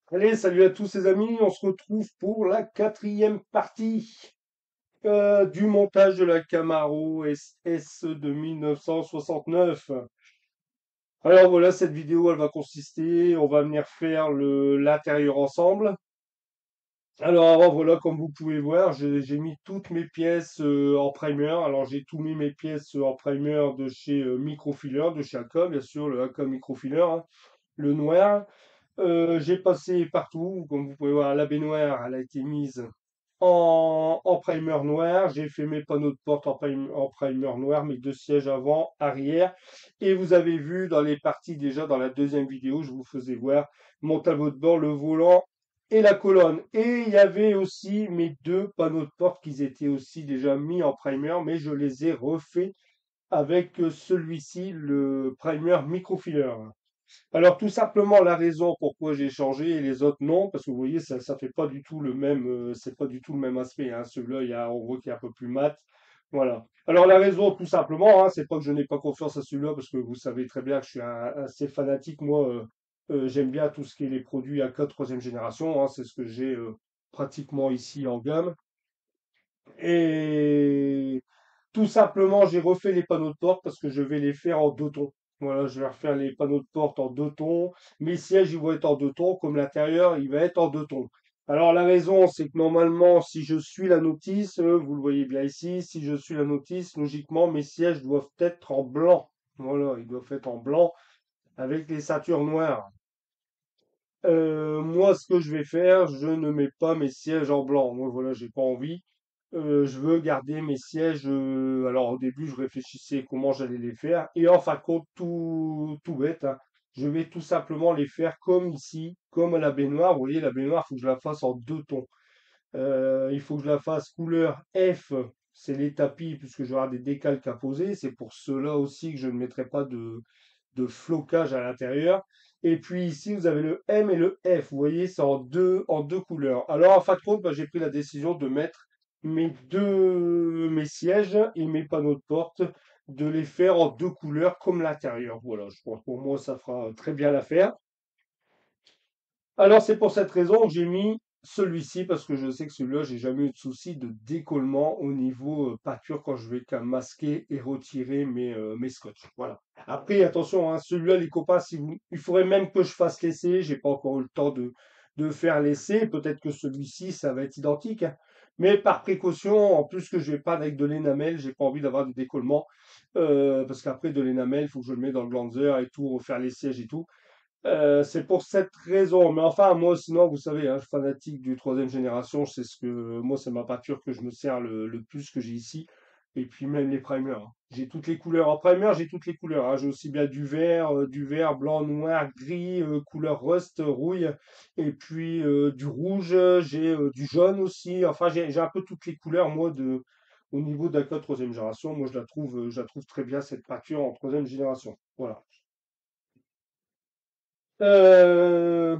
Allez, salut à tous les amis, on se retrouve pour la quatrième partie du montage de la Camaro SS de 1969. Alors voilà, cette vidéo, elle va consister, on va venir faire l'intérieur ensemble. Alors avant, voilà, comme vous pouvez voir, j'ai mis toutes mes pièces en primer. Alors j'ai tout mis mes pièces en primer de chez Microfiler, de chez Aka, bien sûr, le Aka Microfiler, hein, le noir. J'ai passé partout, comme vous pouvez voir, la baignoire, elle a été mise en primer noir. J'ai fait mes panneaux de porte en primer noir, mes deux sièges avant, arrière. Et vous avez vu dans les parties déjà, dans la deuxième vidéo, je vous faisais voir mon tableau de bord, le volant et la colonne. Et il y avait aussi mes deux panneaux de porte qui étaient aussi déjà mis en primer, mais je les ai refaits avec celui-ci, le primer microfiler. Alors tout simplement la raison pourquoi j'ai changé et les autres non, parce que vous voyez ça fait pas du tout le même c'est pas du tout le même aspect, hein. Celui-là on voit qu'il est un peu plus mat. Voilà. Alors la raison tout simplement, hein, c'est pas que je n'ai pas confiance à celui-là, parce que vous savez très bien que je suis assez fanatique. Moi, j'aime bien tout ce qui est les produits à 4 troisième génération, hein. C'est ce que j'ai pratiquement ici en gamme. Et tout simplement, j'ai refait les panneaux de porte parce que je vais les faire en deux tons. Voilà, je vais refaire les panneaux de porte en deux tons. Mes sièges, ils vont être en deux tons, comme l'intérieur, il va être en deux tons. Alors la raison, c'est que normalement, si je suis la notice, vous le voyez bien ici, si je suis la notice, logiquement, mes sièges doivent être en blanc. Voilà, ils doivent être en blanc avec les ceintures noires. Moi, ce que je vais faire, je ne mets pas mes sièges en blanc. Moi, voilà, j'ai pas envie. Je veux garder mes sièges. Alors, au début, je réfléchissais comment j'allais les faire. Et en fin de compte, tout bête, hein, je vais tout simplement les faire comme ici, comme à la baignoire. Vous voyez, la baignoire, il faut que je la fasse en deux tons. Il faut que je la fasse couleur F, c'est les tapis, puisque je vais avoir des décalques à poser. C'est pour cela aussi que je ne mettrai pas de flocage à l'intérieur. Et puis ici, vous avez le M et le F. Vous voyez, c'est en deux couleurs. Alors, en fin de compte, bah, j'ai pris la décision de mettre mes sièges et mes panneaux de porte, de les faire en deux couleurs comme l'intérieur. Voilà, je pense pour moi, ça fera très bien l'affaire. Alors, c'est pour cette raison que j'ai mis celui-ci, parce que je sais que celui-là, j'ai jamais eu de souci de décollement au niveau pâture quand je vais qu'à masquer et retirer mes scotch. Voilà. Après, attention, hein, celui-là, les copains, il faudrait même que je fasse l'essai. J'ai pas encore eu le temps de faire l'essai. Peut-être que celui-ci, ça va être identique, hein. Mais par précaution, en plus que je vais pas avec de l'énamel, j'ai pas envie d'avoir du décollement. Parce qu'après, de l'énamel, il faut que je le mette dans le glanzer et tout, refaire les sièges et tout. C'est pour cette raison. Mais enfin, moi, sinon, vous savez, hein, je suis fanatique du troisième génération. C'est ce que, moi, c'est ma peinture que je me sers le plus que j'ai ici. Et puis même les primers, hein. J'ai toutes les couleurs. En primer, j'ai toutes les couleurs, hein. J'ai aussi bien du vert, blanc, noir, gris, couleur rust, rouille. Et puis du rouge, j'ai du jaune aussi. Enfin, j'ai un peu toutes les couleurs, moi, au niveau de la troisième génération. Moi, je la trouve très bien, cette peinture en troisième génération. Voilà. Euh,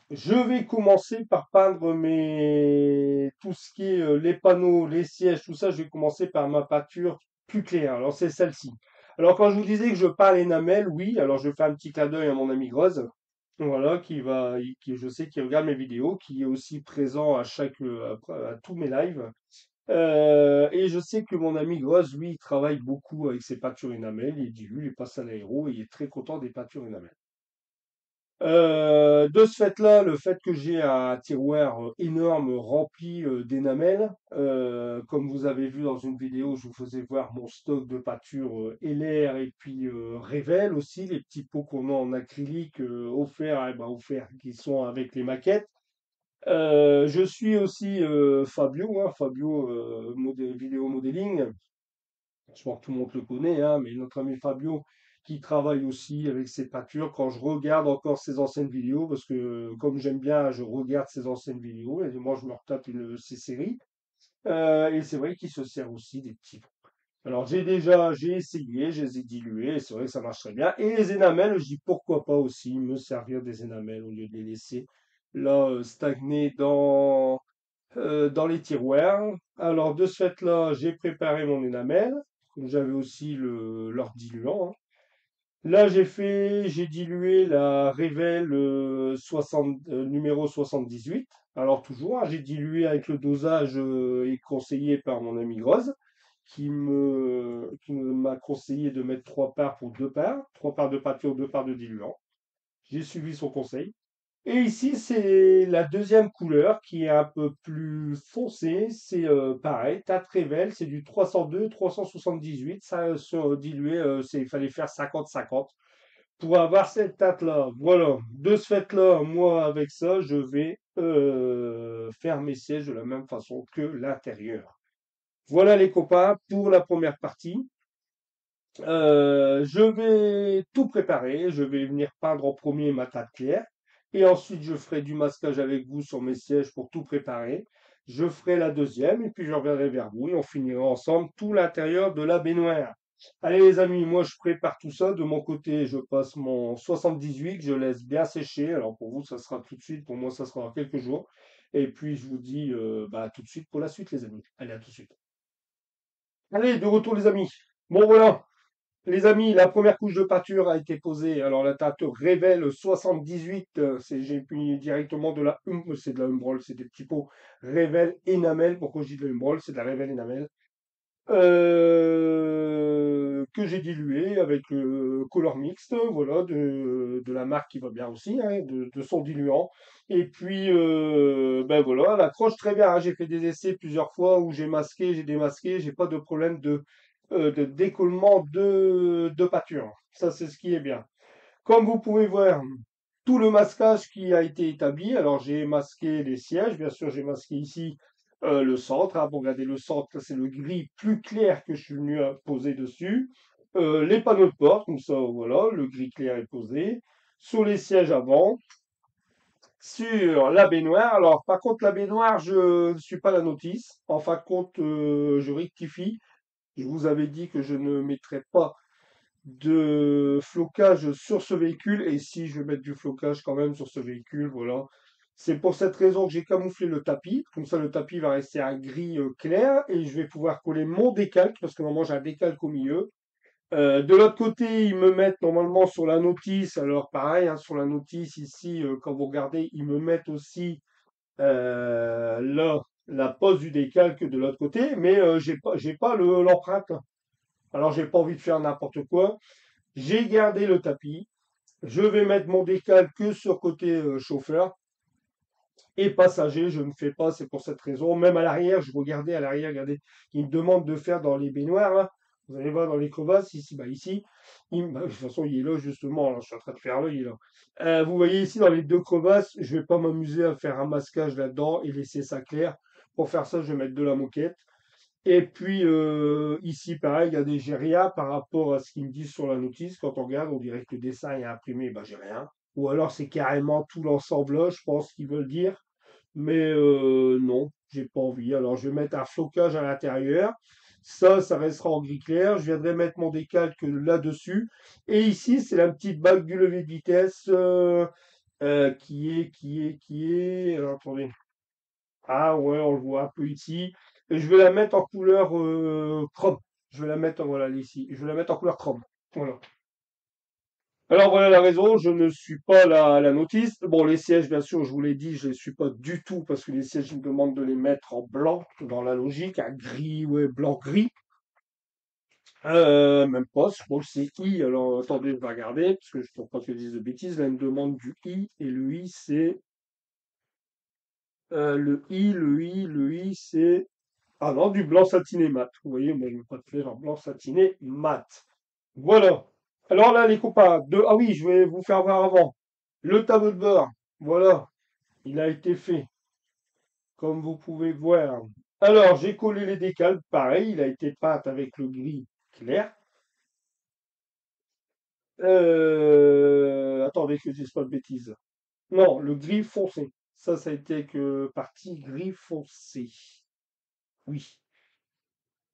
Je vais commencer par peindre tout ce qui est les panneaux, les sièges, tout ça. Je vais commencer par ma peinture plus claire. Alors c'est celle-ci. Alors quand je vous disais que je peins l'énamel, oui. Alors je fais un petit clin d'œil à mon ami Groz, voilà, qui je sais qu'il regarde mes vidéos, qui est aussi présent à tous mes lives. Et je sais que mon ami Groz, lui, il travaille beaucoup avec ses peintures énamel. Il dit lui, il passe à l'aéro et il est très content des peintures énamel. De ce fait-là, le fait que j'ai un tiroir énorme rempli d'énamel, comme vous avez vu dans une vidéo, je vous faisais voir mon stock de peinture LR et puis Révèle aussi, les petits pots qu'on a en acrylique offerts, eh ben, offerts qui sont avec les maquettes. Je suis aussi Fabio, hein, Fabio vidéo modeling. Je pense que tout le monde le connaît, hein, mais notre ami Fabio qui travaille aussi avec ses peintures. Quand je regarde encore ses anciennes vidéos, parce que comme j'aime bien, je regarde ses anciennes vidéos et moi je me retape ses séries. Et c'est vrai qu'il se sert aussi des petits. Alors j'ai essayé, je les ai dilués, et c'est vrai que ça marche très bien. Et les énamels, je dis pourquoi pas aussi me servir des énamels au lieu de les laisser là stagner dans les tiroirs. Alors, de ce fait-là, j'ai préparé mon énamel. J'avais aussi leur diluant, hein. Là, j'ai dilué la Révèle numéro 78. Alors toujours, hein, j'ai dilué avec le dosage et conseillé par mon ami Groz, m'a conseillé de mettre 3 parts pour 2 parts, 3 parts de pâture, 2 parts de diluant. J'ai suivi son conseil. Et ici, c'est la deuxième couleur qui est un peu plus foncée. C'est pareil, Tate Révèle, c'est du 302, 378. Ça, dilué, il fallait faire 50-50 pour avoir cette Tate-là. Voilà. De ce fait-là, moi, avec ça, je vais faire mes sièges de la même façon que l'intérieur. Voilà les copains pour la première partie. Je vais tout préparer. Je vais venir peindre en premier ma table claire. Et ensuite, je ferai du masquage avec vous sur mes sièges pour tout préparer. Je ferai la deuxième et puis je reviendrai vers vous et on finira ensemble tout l'intérieur de la baignoire. Allez les amis, moi je prépare tout ça. De mon côté, je passe mon 78 que je laisse bien sécher. Alors pour vous, ça sera tout de suite. Pour moi, ça sera dans quelques jours. Et puis je vous dis à tout de suite pour la suite les amis. Allez, à tout de suite. Allez, de retour les amis. Bon voilà. Les amis, la première couche de pâture a été posée. Alors la tarte Révèle 78, j'ai pris directement c'est de la Humbrol, c'est des petits pots Révèle Enamel. Pourquoi je dis de la Humbrol? C'est de la Révèle Enamel. Que j'ai dilué avec le color mixte, voilà, de la marque qui va bien aussi, hein, de son diluant. Et puis, ben voilà, elle accroche très bien, hein. J'ai fait des essais plusieurs fois où j'ai masqué, j'ai démasqué, j'ai pas de problème de décollement de pâture. Ça, c'est ce qui est bien. Comme vous pouvez voir, tout le masquage qui a été établi. Alors, j'ai masqué les sièges. Bien sûr, j'ai masqué ici le centre, hein. Bon, regardez, le centre, c'est le gris plus clair que je suis venu poser dessus. Les panneaux de porte, comme ça, voilà, le gris clair est posé. Sur les sièges avant. Sur la baignoire. Alors, par contre, la baignoire, je ne suis pas la notice. En fin de compte, je rectifie. Je vous avais dit que je ne mettrais pas de flocage sur ce véhicule. Et si je vais mettre du flocage quand même sur ce véhicule, voilà. C'est pour cette raison que j'ai camouflé le tapis. Comme ça, le tapis va rester un gris clair et je vais pouvoir coller mon décalque parce que normalement j'ai un décalque au milieu. De l'autre côté, ils me mettent normalement sur la notice. Alors pareil, hein, sur la notice ici, quand vous regardez, ils me mettent aussi là la pose du décalque de l'autre côté, mais j'ai pas l'empreinte. Alors j'ai pas envie de faire n'importe quoi. J'ai gardé le tapis. Je vais mettre mon décalque sur côté chauffeur et passager. Je ne fais pas, c'est pour cette raison. Même à l'arrière, je regardais à l'arrière, regardez, il me demande de faire dans les baignoires, là. Vous allez voir dans les crevasses, ici, bah ici. De toute façon, il est là justement. Là, je suis en train de faire là, il est là. Vous voyez ici dans les deux crevasses, je vais pas m'amuser à faire un masquage là-dedans et laisser ça clair. Pour faire ça, je vais mettre de la moquette. Et puis ici, pareil, il y a j'ai rien par rapport à ce qu'ils me disent sur la notice. Quand on regarde, on dirait que le dessin est imprimé, bah j'ai rien. Ou alors c'est carrément tout l'ensemble, je pense qu'ils veulent dire. Mais non, j'ai pas envie. Alors je vais mettre un flocage à l'intérieur. Ça restera en gris clair. Je viendrai mettre mon décalque là-dessus. Et ici, c'est la petite bague du lever de vitesse qui est. Alors, attendez. Ah ouais, on le voit un peu ici. Et je vais la mettre en couleur chrome. Je vais la mettre, voilà, ici. Je vais la mettre en couleur chrome. Voilà. Alors voilà la raison, je ne suis pas la notice. Bon, les sièges, bien sûr, je vous l'ai dit, je ne les suis pas du tout parce que les sièges, ils me demandent de les mettre en blanc, dans la logique, un gris, ouais, blanc-gris. Même pas, je crois que c'est I. Alors attendez, je vais regarder, parce que je ne trouve pas que je dise de bêtises. Là, il me demande du I, et le I, c'est le I, c'est ah non, du blanc satiné mat. Vous voyez, moi, je ne veux pas te faire un blanc satiné mat. Voilà. Alors là, les copains, ah oui, je vais vous faire voir avant. Le tableau de bord, voilà, il a été fait, comme vous pouvez voir. Alors, j'ai collé les décals, pareil, il a été peint avec le gris clair. Attendez que je dise pas de bêtises. Non, le gris foncé. Ça a été que partie gris foncé. Oui.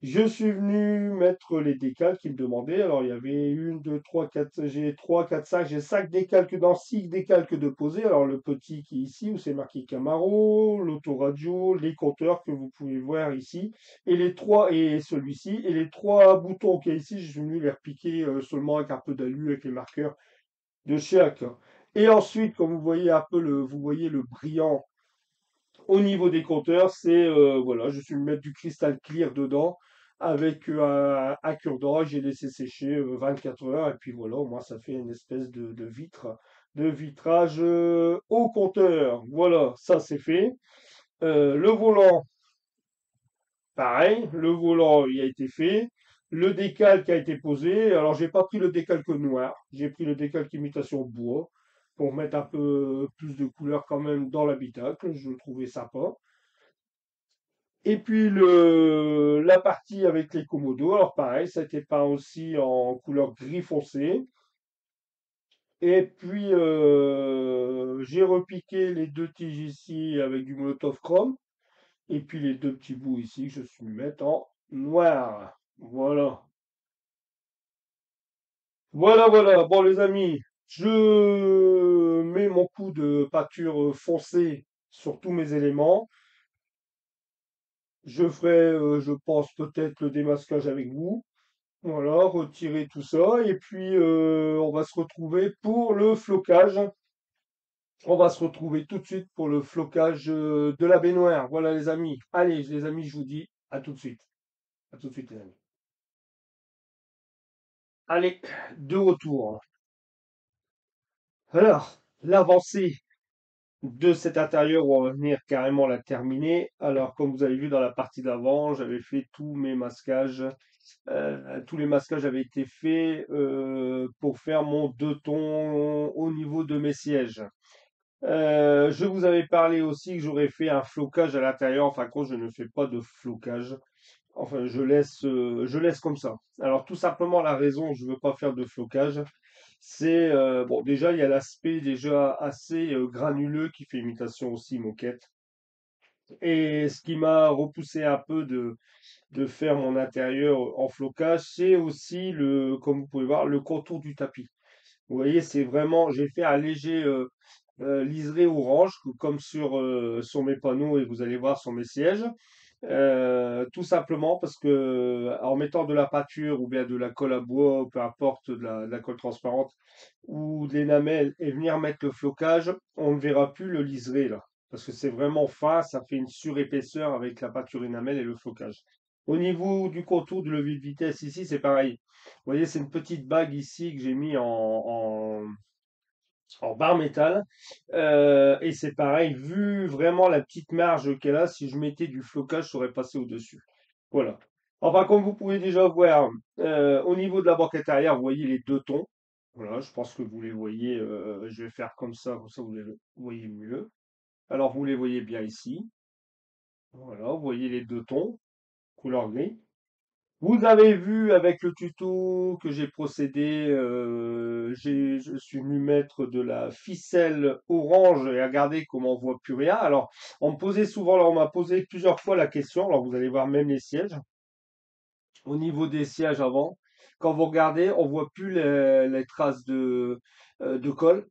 Je suis venu mettre les décals qu'ils me demandaient. Alors, il y avait une, deux, trois, quatre, j'ai trois, quatre, cinq, j'ai cinq décalques dans six décalques de poser. Alors, le petit qui est ici, où c'est marqué Camaro, l'autoradio, les compteurs que vous pouvez voir ici, et les trois, et celui-ci, et les trois boutons qu'il y a ici, je suis venu les repiquer seulement avec un peu d'alu, avec les marqueurs de chaque. Et ensuite, comme vous voyez un peu vous voyez le brillant au niveau des compteurs, voilà, je suis mettre du cristal clear dedans avec un cure-dent. J'ai laissé sécher 24 heures et puis voilà, au moins ça fait une espèce de vitre, de vitrage au compteur. Voilà, ça c'est fait. Le volant, pareil, le volant il a été fait. Le décalque a été posé. Alors j'ai pas pris le décalque noir, j'ai pris le décalque imitation bois pour mettre un peu plus de couleur quand même dans l'habitacle. Je le trouvais sympa. Et puis la partie avec les commodos, alors pareil, ça a été peint aussi en couleur gris foncé. Et puis j'ai repiqué les deux tiges ici avec du Molotov chrome. Et puis les deux petits bouts ici que je suis mettre en noir. Voilà. Voilà, voilà. Bon les amis, je mets mon coup de peinture foncée sur tous mes éléments. Je ferai, je pense, peut-être le démasquage avec vous. Voilà, retirer tout ça et puis on va se retrouver pour le flocage. On va se retrouver tout de suite pour le flocage de la baignoire. Voilà les amis. Allez les amis, je vous dis à tout de suite. À tout de suite les amis. Allez, de retour. Alors, l'avancée de cet intérieur, on va venir carrément la terminer. Alors, comme vous avez vu dans la partie d'avant, j'avais fait tous mes masquages. Tous les masquages avaient été faits pour faire mon deux tons au niveau de mes sièges. Je vous avais parlé aussi que j'aurais fait un flocage à l'intérieur. En fin de compte, je ne fais pas de flocage. Enfin, je laisse comme ça. Alors, tout simplement, la raison, je ne veux pas faire de flocage, c'est, bon, déjà, il y a l'aspect déjà assez granuleux qui fait imitation aussi moquette. Et ce qui m'a repoussé un peu de faire mon intérieur en flocage, c'est aussi comme vous pouvez voir, le contour du tapis. Vous voyez, c'est vraiment, j'ai fait un léger liseré orange, comme sur mes panneaux et vous allez voir sur mes sièges. Tout simplement parce que en mettant de la peinture ou bien de la colle à bois, ou peu importe, de la colle transparente ou de l'énamel et venir mettre le flocage, on ne verra plus le liseré là. Parce que c'est vraiment fin, ça fait une surépaisseur avec la peinture énamel et le flocage. Au niveau du contour du levier de vitesse ici, c'est pareil. Vous voyez, c'est une petite bague ici que j'ai mis en barre métal. Et c'est pareil, vu vraiment la petite marge qu'elle a, si je mettais du flocage, je serais passé au-dessus. Voilà. Enfin, comme vous pouvez déjà voir, au niveau de la banquette arrière, vous voyez les deux tons. Voilà, je pense que vous les voyez. Je vais faire comme ça vous les voyez mieux. Alors, vous les voyez bien ici. Voilà, vous voyez les deux tons, couleur gris. Vous avez vu avec le tuto que j'ai procédé, je suis venu mettre de la ficelle orange et regardez comment on voit plus rien. Alors, on me posait souvent, alors on m'a posé plusieurs fois la question, alors vous allez voir même les sièges, au niveau des sièges avant, quand vous regardez, on voit plus les traces de colle.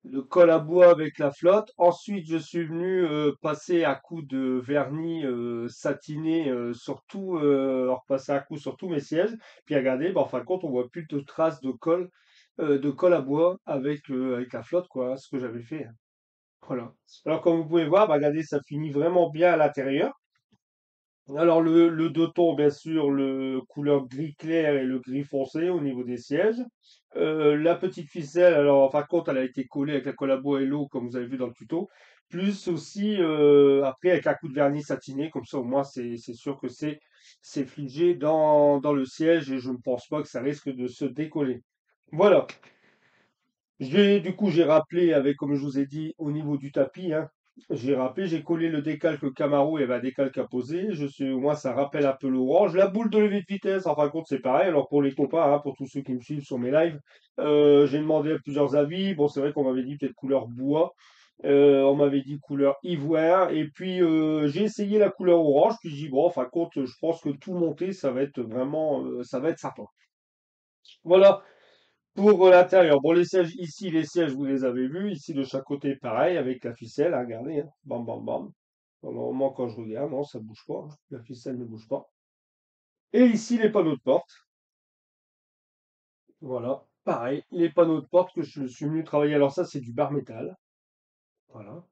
Le col à bois avec la flotte. Ensuite, je suis venu passer un coup de vernis satiné repasser un coup sur tous mes sièges. Puis regardez, bah, en fin de compte, on voit plus de traces de colle à bois avec la flotte, quoi, ce que j'avais fait. Voilà. Alors, comme vous pouvez voir, bah, regardez, ça finit vraiment bien à l'intérieur. Alors le deux tons, bien sûr, le couleur gris clair et le gris foncé au niveau des sièges. La petite ficelle, alors en fin de compte, elle a été collée avec la colle à bois et l'eau, comme vous avez vu dans le tuto. Plus aussi, après, avec un coup de vernis satiné, comme ça au moins c'est sûr que c'est figé dans le siège et je ne pense pas que ça risque de se décoller. Voilà. Du coup, j'ai rappelé avec, comme je vous ai dit, au niveau du tapis, hein, j'ai rappelé, j'ai collé le décalque Camaro, il y avait un décalque à poser. Au moins, ça rappelle un peu l'orange. La boule de levier de vitesse, en fin de compte, c'est pareil. Alors, pour les copains, hein, pour tous ceux qui me suivent sur mes lives, j'ai demandé à plusieurs avis. Bon, c'est vrai qu'on m'avait dit peut-être couleur bois. On m'avait dit couleur ivoire. Et puis j'ai essayé la couleur orange. Puis j'ai dit bon, enfin compte, je pense que tout monter, ça va être vraiment, ça va être sympa. Voilà pour l'intérieur. Bon, les sièges ici, les sièges, vous les avez vus. Ici de chaque côté, pareil, avec la ficelle. Hein, regardez, hein. Bam, bam, bam. Pour le moment, quand je regarde, non, ça bouge pas. Hein. La ficelle ne bouge pas. Et ici, les panneaux de porte. Voilà, pareil, les panneaux de porte que je suis venu travailler. Alors ça, c'est du bar métal. Voilà.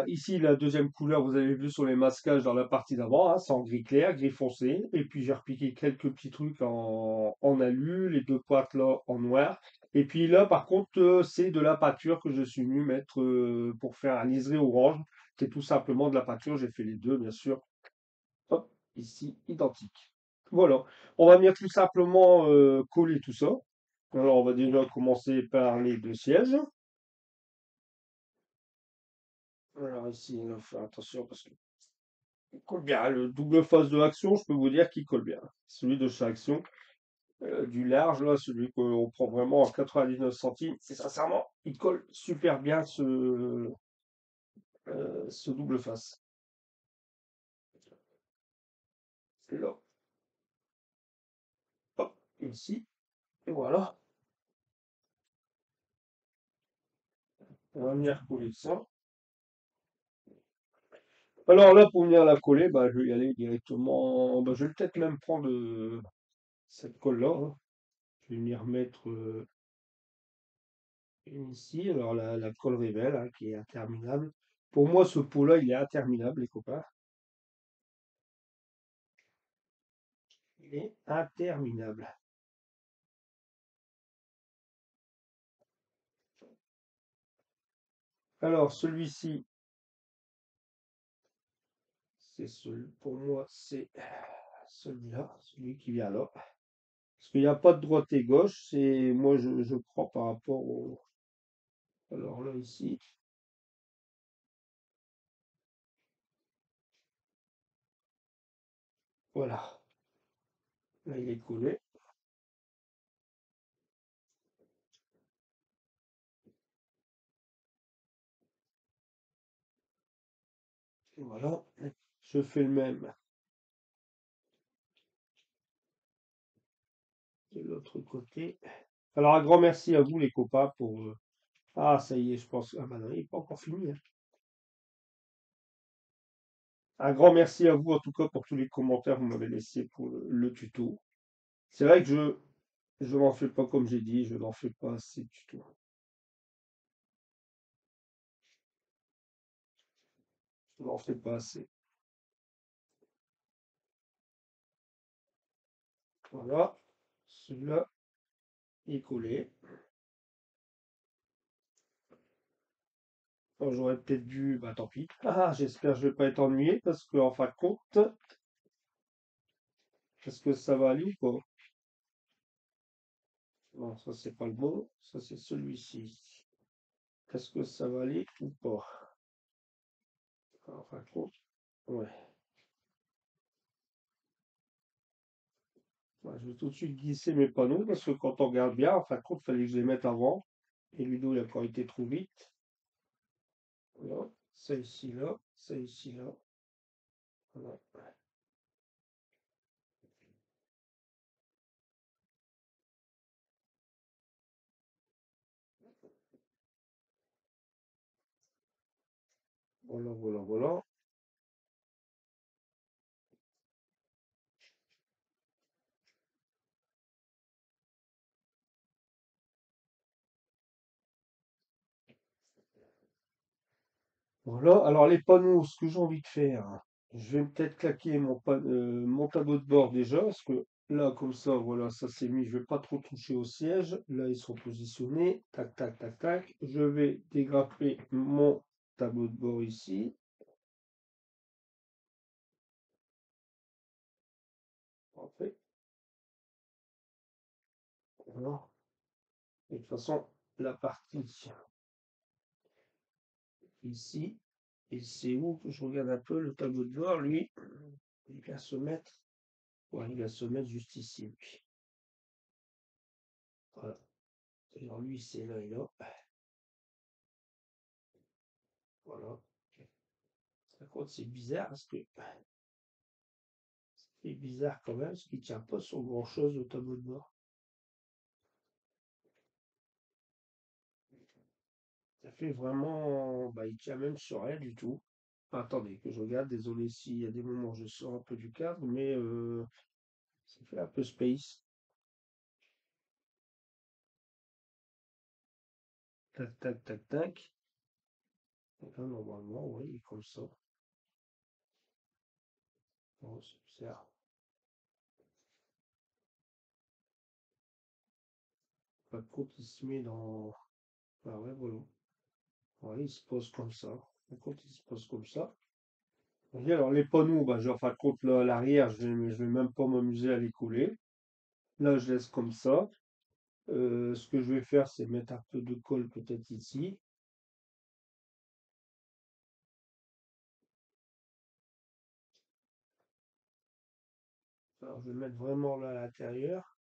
Ici, la deuxième couleur, vous avez vu sur les masquages dans la partie d'avant, hein, c'est en gris clair, gris foncé. Et puis j'ai repiqué quelques petits trucs en alu, les deux pointes là en noir. Et puis là, par contre, c'est de la peinture que je suis venu mettre pour faire un liseré orange. C'est tout simplement de la peinture. J'ai fait les deux, bien sûr. Hop, ici, identique. Voilà. On va venir tout simplement coller tout ça. Alors, on va déjà commencer par les deux sièges. Alors ici, il faut faire attention parce qu'il colle bien. Le double face de action, je peux vous dire qu'il colle bien. Celui de chez Action, du large, là, celui qu'on prend vraiment à 99 centimes. Et sincèrement, il colle super bien ce double face. C'est là, hop, ici, et voilà. On va venir coller ça. Alors là, pour venir la coller, bah, je vais y aller directement. Bah, je vais peut-être même prendre cette colle-là. Hein. Je vais venir mettre une ici. Alors la colle Rebelle, hein, qui est interminable. Pour moi, ce pot-là, il est interminable, les copains. Il est interminable. Alors, celui-ci, c'est celui, pour moi, c'est celui-là, celui qui vient là. Parce qu'il n'y a pas de droite et gauche, c'est moi je prends par rapport au. Alors là, ici, voilà. Là, il est collé. Voilà. Je fais le même de l'autre côté. Alors, un grand merci à vous, les copains, pour. Ah, ça y est, je pense. Ah, bah non, il n'est pas encore fini. Hein. Un grand merci à vous, en tout cas, pour tous les commentaires que vous m'avez laissés pour le tuto. C'est vrai que je n'en fais pas comme j'ai dit, je n'en fais pas assez de tuto. Je n'en fais pas assez. Voilà. Celui-là est collé. Bon, j'aurais peut-être dû. Bah tant pis. Ah, j'espère que je vais pas être ennuyé parce que, en fin de compte, est-ce que ça va aller ou pas? Non, ça c'est pas le bon. Ça c'est celui-ci. Est-ce que ça va aller ou pas? En fin de compte, ouais. Ouais, je vais tout de suite glisser mes panneaux parce que quand on regarde bien, en fin de compte, il fallait que je les mette avant. Et Ludo, il a encore été trop vite. Voilà. Ça ici là, ça ici là. Voilà. Voilà, voilà, voilà. Voilà. Alors les panneaux, ce que j'ai envie de faire, je vais peut-être claquer mon tableau de bord déjà, parce que là, comme ça, voilà, ça c'est mis. Je vais pas trop toucher au siège. Là, ils sont positionnés. Tac, tac, tac, tac. Je vais dégrapper mon tableau de bord ici. Parfait. Voilà. Et de toute façon, la partie ici, et c'est où que je regarde un peu le tableau de bord, lui, il va se mettre. Ouais, il va se mettre juste ici, lui. Voilà. Alors lui, c'est là et là. Voilà. Par contre, c'est bizarre parce que c'est bizarre quand même, parce qu'il tient pas sur grand-chose au tableau de bord. Ça fait vraiment, bah, il tient même sur rien du tout. Attendez, que je regarde, désolé s'il y a des moments où je sors un peu du cadre, mais ça fait un peu space. Tac, tac, tac, tac. Et là, normalement, oui, il est comme ça. Oh, c'est bizarre. Par contre, il se met dans. Ah ouais, voilà. Ouais, il se pose comme ça. Par contre, il se pose comme ça. Et alors, les panneaux, bah, en fin de compte, là, à l'arrière, je vais même pas m'amuser à les coller. Là, je laisse comme ça. Ce que je vais faire, c'est mettre un peu de colle peut-être ici. Alors, je vais mettre vraiment là à l'intérieur.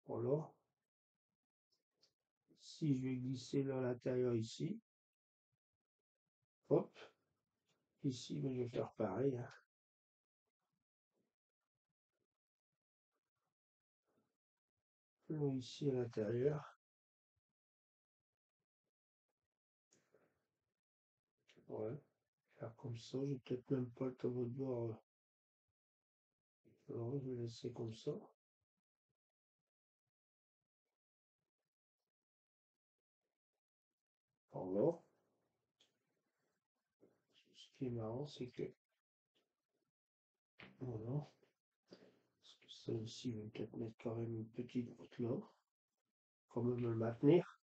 Voilà. Si je vais glisser là à l'intérieur ici. Hop. Ici, mais je vais faire pareil, hein. Là, ici à l'intérieur. Ouais. Faire comme ça. Je vais peut-être même pas le tableau de bord. Alors, je vais laisser comme ça. Voilà. Ce qui est marrant, c'est que. Voilà. Parce que ça ici, je vais peut-être mettre quand même une petite goutte là. Quand même le maintenir.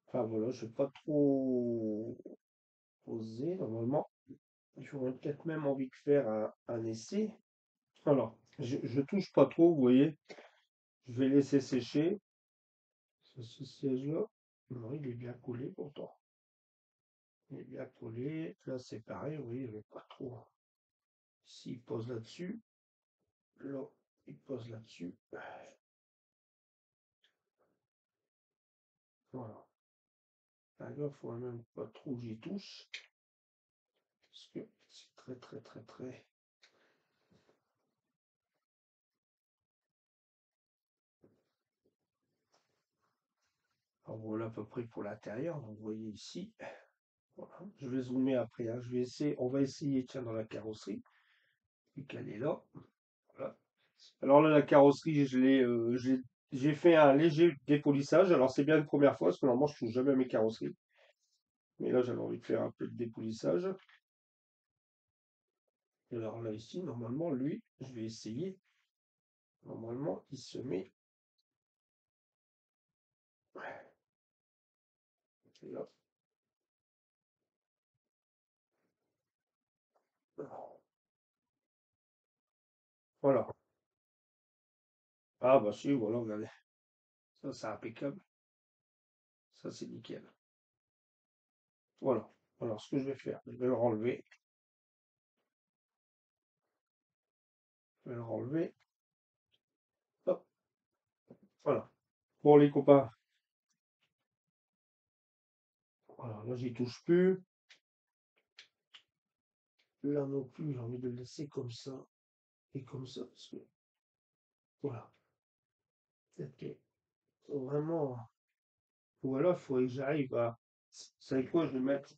Enfin voilà, je vais pas trop poser normalement. J'aurais peut-être même envie de faire un essai. Alors, je touche pas trop, vous voyez. Je vais laisser sécher. Ce siège-là, non, il est bien collé pourtant. Il est bien collé. Là, c'est pareil, oui, je vais pas trop. S'il pose là-dessus, là, il pose là-dessus. Voilà. Là, il faut même pas trop que j'y touche. Parce que c'est très, très, très, très. Alors voilà à peu près pour l'intérieur. Vous voyez ici. Voilà. Je vais zoomer après, hein. Je vais essayer, on va essayer, tiens, dans la carrosserie. Vu qu'elle est là. Voilà. Alors là, la carrosserie, j'ai fait un léger dépolissage. Alors c'est bien une première fois, parce que normalement, je touche jamais à mes carrosseries. Mais là, j'avais envie de faire un peu de dépolissage. Et alors là, ici, normalement, lui, je vais essayer. Normalement, il se met là. Voilà. Ah bah si, voilà, regardez. Ça, c'est impeccable. Ça, c'est nickel. Voilà. Alors, ce que je vais faire, je vais le renlever. Je vais le renlever. Hop, voilà. Bon, les copains, voilà, là, j'y touche plus. Là non plus, j'ai envie de le laisser comme ça et comme ça, parce que, voilà. Peut-être que vraiment, ou alors, il faudrait que j'arrive à. Vous savez quoi, je vais mettre.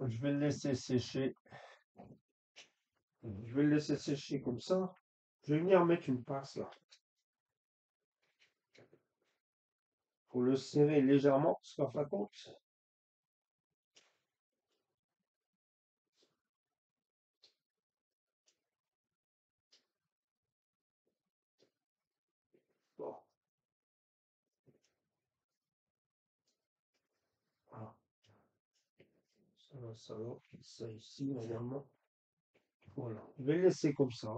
Je vais le laisser sécher. Je vais le laisser sécher comme ça. Je vais venir mettre une pince là. Pour le serrer légèrement, parce qu'en fin de compte. Bon, voilà. Ça va. Ça ici, normalement. Voilà. Je vais le laisser comme ça.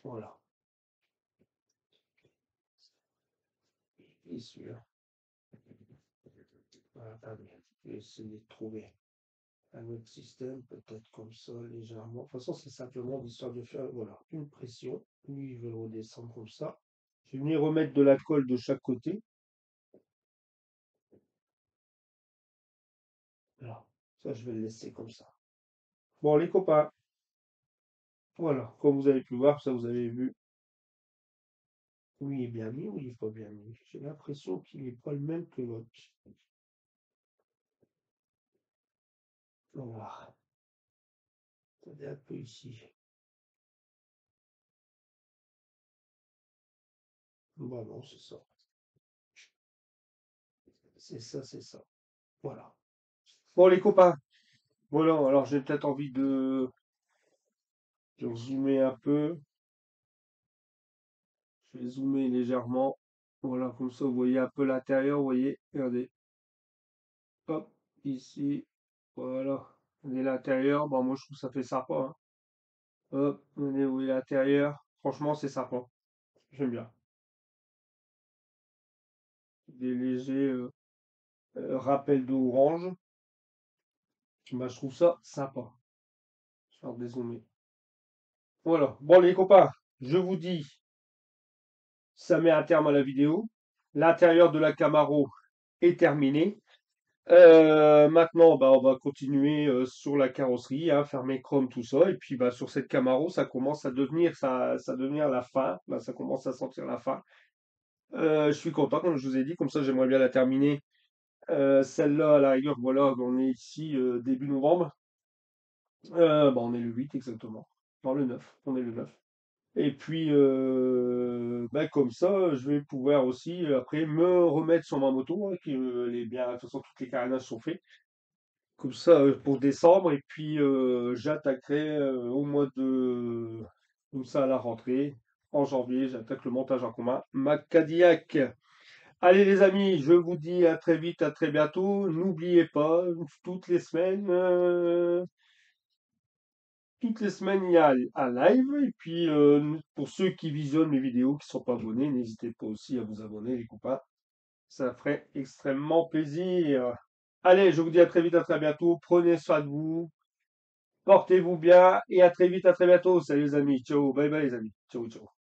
Voilà. Et celui-là. Voilà, attendez. Je vais essayer de trouver. un autre système, peut-être comme ça, légèrement. De toute façon, c'est simplement l'histoire de faire, voilà, une pression. Lui, il veut redescendre comme ça. Je vais venir remettre de la colle de chaque côté. Voilà. Ça, je vais le laisser comme ça. Bon, les copains, voilà. Comme vous avez pu voir, ça, vous avez vu. Oui, il est bien mis ou il est pas bien mis. J'ai l'impression qu'il n'est pas le même que l'autre. Voilà. Regardez un peu ici. Bah non, c'est ça. C'est ça, c'est ça. Voilà. Bon, les copains, voilà. Alors, j'ai peut-être envie de zoomer un peu. Je vais zoomer légèrement. Voilà, comme ça, vous voyez un peu l'intérieur. Vous voyez, regardez. Hop, ici. Voilà. On est l'intérieur. Bon, moi, je trouve que ça fait sympa, hein. Hop, on est où est l'intérieur. Franchement, c'est sympa. J'aime bien. Des légers rappels d'orange. Bah, je trouve ça sympa. Je vais faire dézoomer. Voilà. Bon, les copains, je vous dis, ça met un terme à la vidéo. L'intérieur de la Camaro est terminé. Maintenant, bah, on va continuer sur la carrosserie, hein, fermer chrome, tout ça. Et puis bah, sur cette Camaro, ça commence à devenir, ça devenir la fin. Là, ça commence à sentir la fin. Je suis content, comme je vous ai dit, comme ça j'aimerais bien la terminer. Celle-là, à la rigueur, voilà, on est ici début novembre. Bah, on est le 8 exactement. Non, le 9. On est le 9. Et puis, bah, comme ça, je vais pouvoir aussi, après, me remettre sur ma moto, hein, qui elle est bien. De toute façon, toutes les carénages sont faits. Comme ça, pour décembre. Et puis, j'attaquerai au mois de. Comme ça, à la rentrée. En janvier, j'attaque le montage en commun. Ma Cadillac. Allez, les amis, je vous dis à très vite, à très bientôt. N'oubliez pas, toutes les semaines. Toutes les semaines, il y a un live. Et puis, pour ceux qui visionnent mes vidéos, qui ne sont pas abonnés, n'hésitez pas aussi à vous abonner, les copains. Ça ferait extrêmement plaisir. Allez, je vous dis à très vite, à très bientôt. Prenez soin de vous. Portez-vous bien et à très vite, à très bientôt. Salut les amis. Ciao. Bye bye les amis. Ciao, ciao.